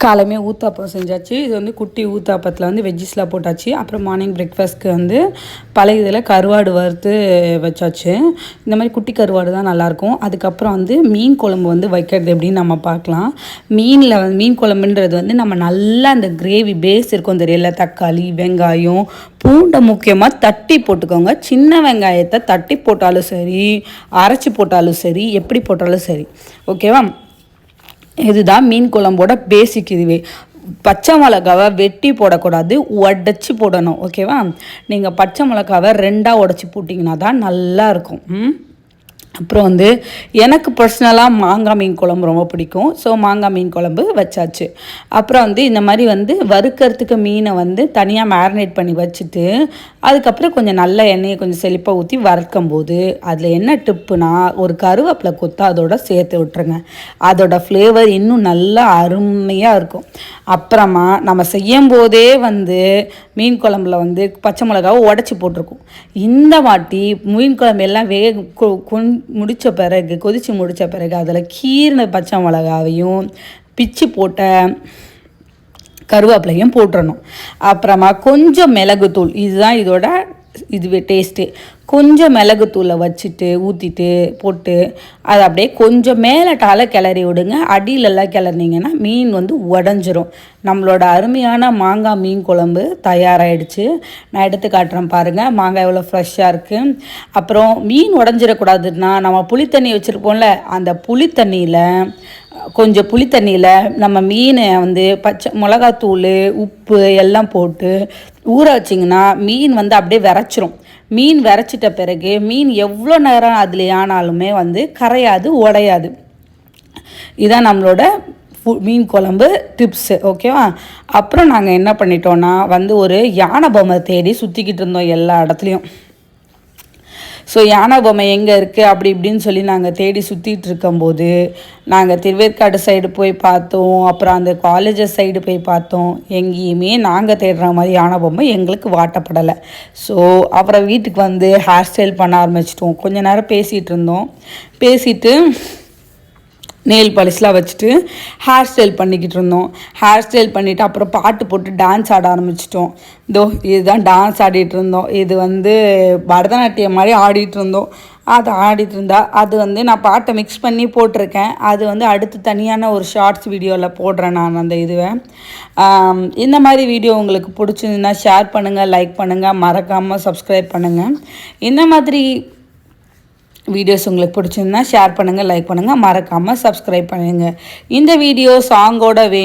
காலையுமே ஊத்தாப்பம் செஞ்சாச்சு. இது வந்து குட்டி ஊத்தாப்பத்தில் வந்து வெஜ்ஜஸ்லாம் போட்டாச்சு. அப்புறம் மார்னிங் பிரேக்ஃபாஸ்ட்க்கு வந்து பழைய இதில் கருவாடு வறுத்து வச்சாச்சு. இந்த மாதிரி குட்டி கருவாடு தான் நல்லாயிருக்கும். அதுக்கப்புறம் வந்து மீன் குழம்பு வந்து வைக்கிறது எப்படின்னு நம்ம பார்க்கலாம். மீன் குழம்புன்றது வந்து நம்ம நல்லா அந்த கிரேவி பேஸ் இருக்கும் தெரியல, தக்காளி வெங்காயம் பூண்டை முக்கியமாக தட்டி போட்டுக்கோங்க. சின்ன வெங்காயத்தை தட்டி போட்டாலும் சரி, அரைச்சி போட்டாலும் சரி, எப்படி போட்டாலும் சரி, ஓகேவா? இதுதான் மீன் குழம்போட பேசிக். இதுவே பச்சை மிளகாவை வெட்டி போடக்கூடாது, உடச்சி போடணும், ஓகேவா? நீங்கள் பச்சை மிளகாவை 2ஆக உடச்சி போட்டிங்கன்னா தான் நல்லாயிருக்கும். அப்புறம் வந்து எனக்கு பர்சனலாக மாங்காய் மீன் குழம்பு ரொம்ப பிடிக்கும். ஸோ மாங்காய் மீன் குழம்பு வச்சாச்சு. அப்புறம் வந்து இந்த மாதிரி வந்து வறுக்கிறதுக்கு மீனை வந்து தனியாக மேரினேட் பண்ணி வச்சுட்டு அதுக்கப்புறம் கொஞ்சம் நல்ல எண்ணெயை கொஞ்சம் செழிப்பாக ஊற்றி வறுக்கும் போது அதில் என்ன டிப்புனா ஒரு கருவேப்பிலை கொத்து அதோட சேர்த்து விட்டுருங்க. அதோட ஃப்ளேவர் இன்னும் நல்லா அருமையாக இருக்கும். அப்புறமா நம்ம செய்யும் போதே வந்து மீன் குழம்புல வந்து பச்சை மிளகாவை உடச்சி போட்டிருக்கோம். இந்த வாட்டி மீன் குழம்பு எல்லாம் கொதித்து முடித்த பிறகு அதில் கீரின பச்சை மிளகாவையும் பிச்சு போட்ட கருவேப்பிலையும் போட்டுறணும். அப்புறமா கொஞ்சம் மிளகுத்தூள், இதுதான் இதோட இதுவே டேஸ்ட்டு. கொஞ்சம் மிளகுத்தூளை வச்சுட்டு ஊற்றிட்டு போட்டு அதை அப்படியே கொஞ்சம் மேலட்டால் கிளறி விடுங்க. அடியிலெல்லாம் கிளறினீங்கன்னா மீன் வந்து உடஞ்சிரும். நம்மளோட அருமையான மாங்காய் மீன் குழம்பு தயாராகிடுச்சு. நான் எடுத்து காட்டுறேன் பாருங்கள். மாங்காய் எவ்வளோ ஃப்ரெஷ்ஷாக இருக்குது. அப்புறம் மீன் உடஞ்சிடக்கூடாதுன்னா நம்ம புளித்தண்ணி வச்சுருப்போம்ல, அந்த புளித்தண்ணியில் நம்ம மீனை வந்து பச்சை மிளகாத்தூள் உப்பு எல்லாம் போட்டு ஊற வச்சிங்கன்னா மீன் வந்து அப்படியே விரைச்சிரும். மீன் விரைச்சிட்ட பிறகு மீன் எவ்வளோ நேரம் அதில் ஆனாலுமே வந்து கரையாது, உடையாது. இதான் நம்மளோட மீன் குழம்பு டிப்ஸு, ஓகேவா? அப்புறம் நாங்கள் என்ன பண்ணிட்டோன்னா வந்து ஒரு யானை பொம்மை தேடி சுற்றிக்கிட்டு இருந்தோம் எல்லா இடத்துலையும். ஸோ யானை பொம்மை எங்கே இருக்குது அப்படி இப்படின்னு சொல்லி நாங்கள் தேடி சுற்றிட்டு இருக்கும்போது நாங்கள் திருவேற்காடு சைடு போய் பார்த்தோம். அப்புறம் அந்த காலேஜஸ் சைடு போய் பார்த்தோம். எங்கேயுமே நாங்கள் தேடுற மாதிரி யானை பொம்மை எங்களுக்கு வாட்டப்படலை. ஸோ அப்புறம் வீட்டுக்கு வந்து ஹேர் ஸ்டைல் பண்ண ஆரம்பிச்சிட்டோம். கொஞ்ச நேரம் பேசிட்டு நெயில் பாலிஷ்லாம் வச்சுட்டு ஹேர் ஸ்டைல் பண்ணிக்கிட்டு இருந்தோம். ஹேர் ஸ்டைல் பண்ணிவிட்டு அப்புறம் பாட்டு போட்டு டான்ஸ் ஆட ஆரம்பிச்சிட்டோம். இதுதான் டான்ஸ் ஆடிட்டு இருந்தோம். இது வந்து பரதநாட்டியம் மாதிரி ஆடிட்டு இருந்தோம். அது ஆடிட்டு இருந்தா அது வந்து நான் பாட்டை மிக்ஸ் பண்ணி போட்டிருக்கேன். அது வந்து அடுத்து தனியான ஒரு ஷார்ட்ஸ் வீடியோவில் போடுறேன் நான் அந்த இதுவை. இந்த மாதிரி வீடியோ உங்களுக்கு பிடிச்சிருந்துன்னா ஷேர் பண்ணுங்கள், லைக் பண்ணுங்கள், மறக்காமல் சப்ஸ்கிரைப் பண்ணுங்கள். இந்த மாதிரி வீடியோஸ் உங்களுக்கு பிடிச்சிருந்தா ஷேர் பண்ணுங்கள், லைக் பண்ணுங்கள், மறக்காமல் சப்ஸ்கிரைப் பண்ணுங்கள். இந்த வீடியோ சாங்கோட